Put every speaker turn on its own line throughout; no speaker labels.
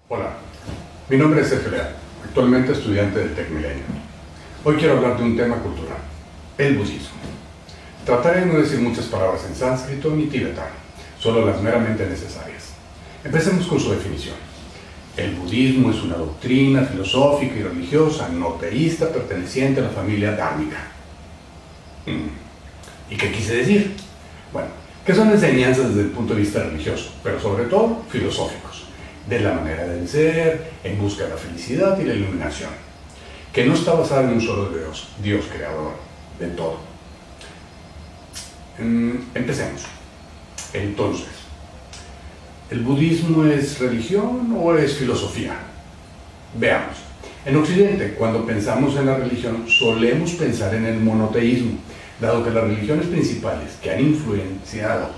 Hola, mi nombre es Sergio Leal, actualmente estudiante del Tec Milenio. Hoy quiero hablar de un tema cultural, el budismo. Trataré de no decir muchas palabras en sánscrito ni tibetano, solo las meramente necesarias. Empecemos con su definición. El budismo es una doctrina filosófica y religiosa no teísta perteneciente a la familia dármica. ¿Y qué quise decir? Bueno, que son enseñanzas desde el punto de vista religioso, pero sobre todo filosóficos, de la manera de ser, en busca de la felicidad y la iluminación, que no está basada en un solo Dios creador de todo. Empecemos. Entonces, ¿el budismo es religión o es filosofía? Veamos. En Occidente, cuando pensamos en la religión, solemos pensar en el monoteísmo, dado que las religiones principales que han influenciado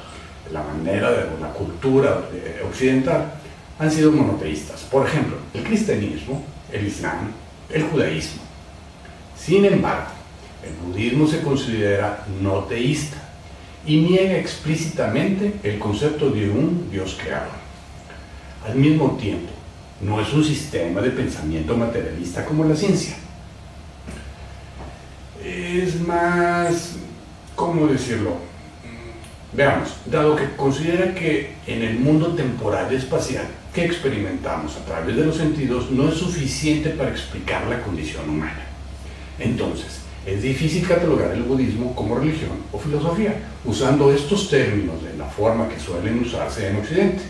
la manera de la cultura occidental han sido monoteístas. Por ejemplo, el cristianismo, el islam, el judaísmo. Sin embargo, el budismo se considera no teísta y niega explícitamente el concepto de un Dios creador. Al mismo tiempo, no es un sistema de pensamiento materialista como la ciencia. Es más, ¿cómo decirlo? Veamos, dado que considera que en el mundo temporal y espacial que experimentamos a través de los sentidos no es suficiente para explicar la condición humana. Entonces, es difícil catalogar el budismo como religión o filosofía, usando estos términos de la forma que suelen usarse en Occidente.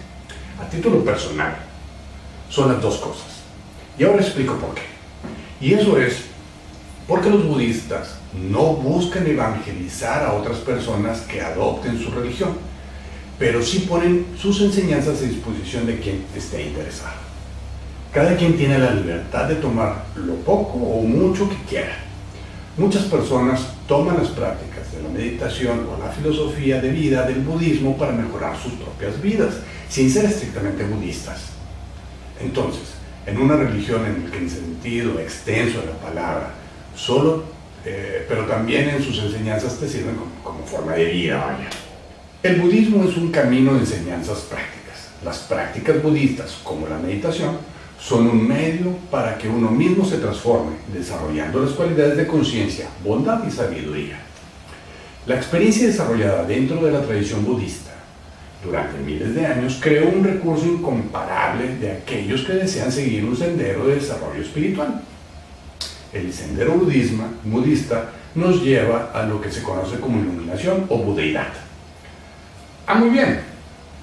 A título personal, son las dos cosas. Y ahora explico por qué. Y eso es porque los budistas no buscan evangelizar a otras personas que adopten su religión, pero sí ponen sus enseñanzas a disposición de quien esté interesado. Cada quien tiene la libertad de tomar lo poco o mucho que quiera. Muchas personas toman las prácticas de la meditación o la filosofía de vida del budismo para mejorar sus propias vidas, sin ser estrictamente budistas. Entonces, en una religión en el que el sentido extenso de la palabra pero también en sus enseñanzas te sirven como forma de vida, vaya. El budismo es un camino de enseñanzas prácticas. Las prácticas budistas, como la meditación, son un medio para que uno mismo se transforme, desarrollando las cualidades de conciencia, bondad y sabiduría. La experiencia desarrollada dentro de la tradición budista durante miles de años creó un recurso incomparable de aquellos que desean seguir un sendero de desarrollo espiritual. El sendero budista nos lleva a lo que se conoce como iluminación o budeidad. Muy bien,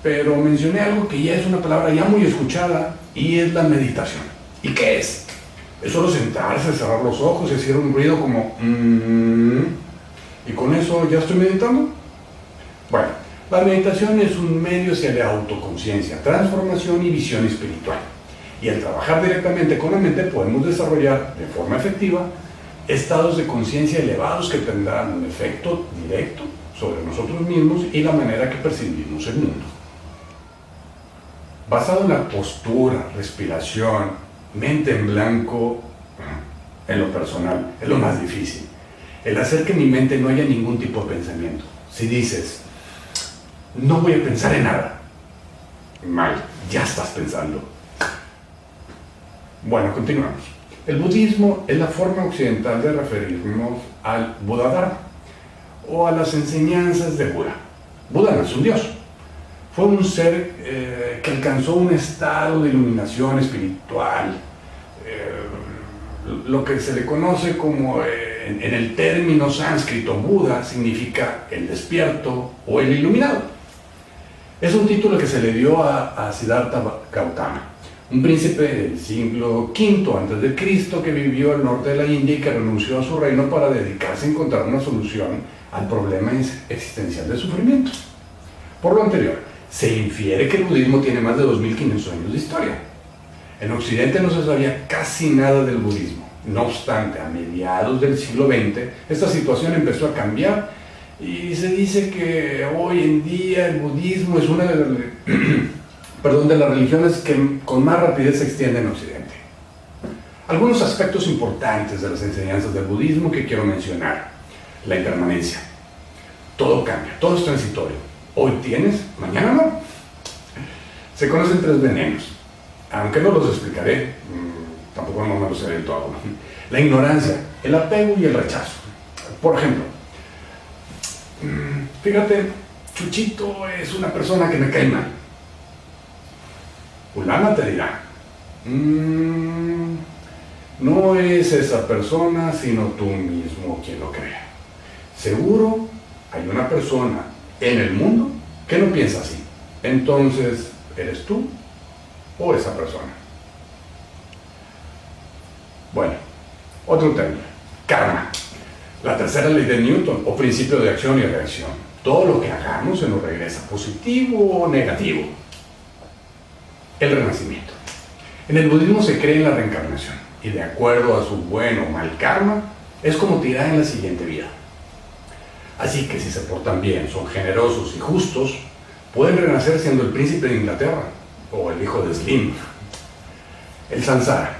pero mencioné algo que ya es una palabra ya muy escuchada y es la meditación. ¿Y qué es? Es solo sentarse, cerrar los ojos y hacer un ruido como ¿y con eso ya estoy meditando? Bueno, la meditación es un medio hacia la autoconciencia, transformación y visión espiritual. Y al trabajar directamente con la mente podemos desarrollar de forma efectiva estados de conciencia elevados que tendrán un efecto directo sobre nosotros mismos y la manera que percibimos el mundo. Basado en la postura, respiración, mente en blanco, en lo personal, es lo más difícil. El hacer que mi mente no haya ningún tipo de pensamiento. Si dices, no voy a pensar en nada, mal, ya estás pensando. Bueno, continuamos. El budismo es la forma occidental de referirnos al Buddha-dharma o a las enseñanzas de Buda. Buda no es un dios. Fue un ser que alcanzó un estado de iluminación espiritual, lo que se le conoce como, en el término sánscrito, Buda significa el despierto o el iluminado. Es un título que se le dio a Siddhartha Gautama, un príncipe del siglo V a.C. que vivió al norte de la India y que renunció a su reino para dedicarse a encontrar una solución al problema existencial del sufrimiento. Por lo anterior, se infiere que el budismo tiene más de 2500 años de historia. En Occidente no se sabía casi nada del budismo. No obstante, a mediados del siglo XX, esta situación empezó a cambiar y se dice que hoy en día el budismo es una de las religiones que con más rapidez se extiende en Occidente. Algunos aspectos importantes de las enseñanzas del budismo que quiero mencionar. La impermanencia. Todo cambia, todo es transitorio. Hoy tienes, mañana no. Se conocen tres venenos: aunque no los explicaré, tampoco no me lo sé del todo. La ignorancia, el apego y el rechazo. Por ejemplo, fíjate, Chuchito es una persona que me cae mal. Ulana te dirá, no es esa persona, sino tú mismo quien lo crea. Seguro hay una persona en el mundo que no piensa así. Entonces, ¿eres tú o esa persona? Bueno, otro término, karma. La tercera ley de Newton, o principio de acción y reacción. Todo lo que hagamos se nos regresa, positivo o negativo. El renacimiento. En el budismo se cree en la reencarnación, y de acuerdo a su buen o mal karma, es como te irá en la siguiente vida. Así que si se portan bien, son generosos y justos, pueden renacer siendo el príncipe de Inglaterra, o el hijo de Slim. El samsara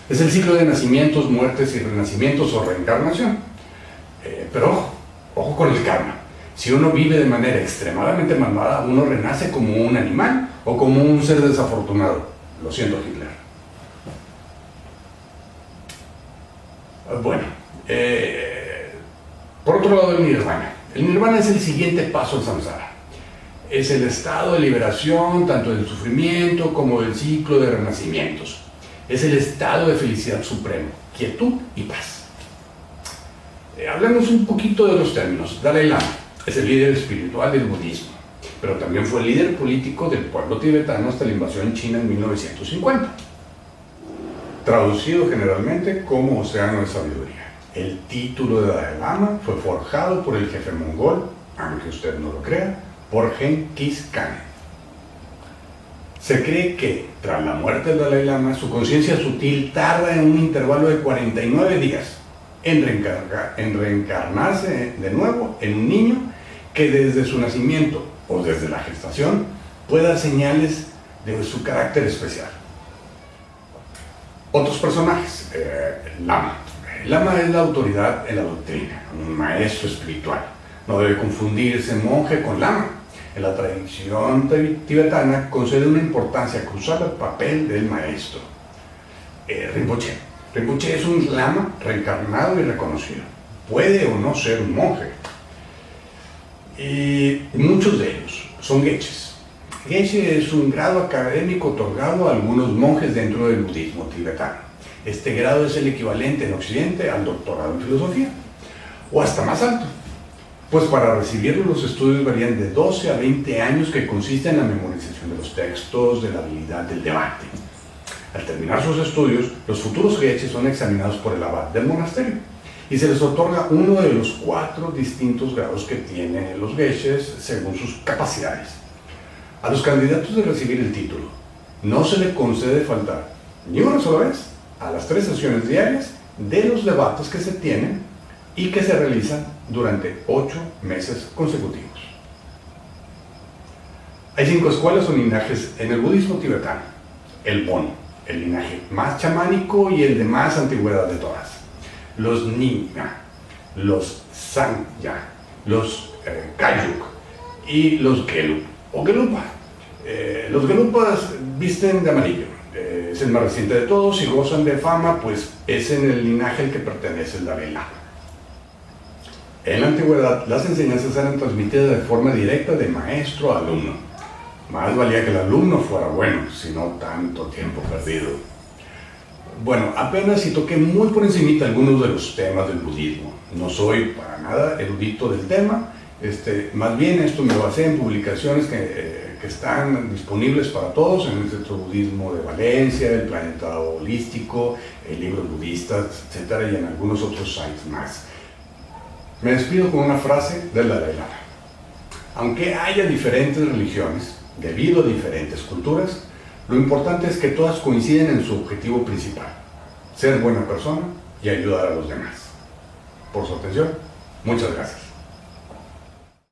es el ciclo de nacimientos, muertes y renacimientos o reencarnación. Pero ojo con el karma. Si uno vive de manera extremadamente malvada, uno renace como un animal o como un ser desafortunado. Lo siento, Hitler. Bueno, por otro lado, el nirvana. El nirvana es el siguiente paso al samsara. Es el estado de liberación tanto del sufrimiento como del ciclo de renacimientos. Es el estado de felicidad supremo, quietud y paz. Hablemos un poquito de los términos. Dalai Lama es el líder espiritual del budismo, pero también fue el líder político del pueblo tibetano hasta la invasión china en 1950. Traducido generalmente como Océano de Sabiduría. El título de Dalai Lama fue forjado por el jefe mongol, aunque usted no lo crea, por Genghis Khan. Se cree que, tras la muerte del Dalai Lama, su conciencia sutil tarda en un intervalo de 49 días en reencarnarse de nuevo en un niño que desde su nacimiento o desde la gestación puede dar señales de su carácter especial. Otros personajes, Lama. Lama es la autoridad en la doctrina, un maestro espiritual. No debe confundirse monje con lama. En la tradición tibetana concede una importancia crucial al papel del maestro. Rinpoche. Rinpoche es un lama reencarnado y reconocido. Puede o no ser un monje. Y muchos de ellos son geshes. Geshe es un grado académico otorgado a algunos monjes dentro del budismo tibetano. Este grado es el equivalente en Occidente al doctorado en filosofía, o hasta más alto. Pues para recibirlo los estudios varían de 12 a 20 años, que consiste en la memorización de los textos, de la habilidad del debate. Al terminar sus estudios, los futuros geshes son examinados por el abad del monasterio y se les otorga uno de los 4 distintos grados que tienen los geshes según sus capacidades. A los candidatos de recibir el título no se le concede faltar ni una sola vez a las 3 sesiones diarias de los debates que se tienen y que se realizan durante 8 meses consecutivos. Hay 5 escuelas o linajes en el budismo tibetano. El Bon, el linaje más chamánico y el de más antigüedad de todas. Los Nyingma, los Sangya, los Kayuk y los Gelug o Gelupa. Los Gelupas visten de amarillo. Es el más reciente de todos y gozan de fama, pues es en el linaje al que pertenece el Dalai Lama. En la antigüedad, las enseñanzas eran transmitidas de forma directa de maestro a alumno. Más valía que el alumno fuera bueno, sino tanto tiempo perdido. Bueno, apenas si toqué muy por encimita algunos de los temas del budismo. No soy para nada erudito del tema, más bien esto me basé en publicaciones que están disponibles para todos en el Centro Budismo de Valencia, el Planeta Holístico, libros budistas, etc. y en algunos otros sites más. Me despido con una frase del Dalai Lama. Aunque haya diferentes religiones, debido a diferentes culturas, lo importante es que todas coinciden en su objetivo principal: ser buena persona y ayudar a los demás. Por su atención, muchas gracias.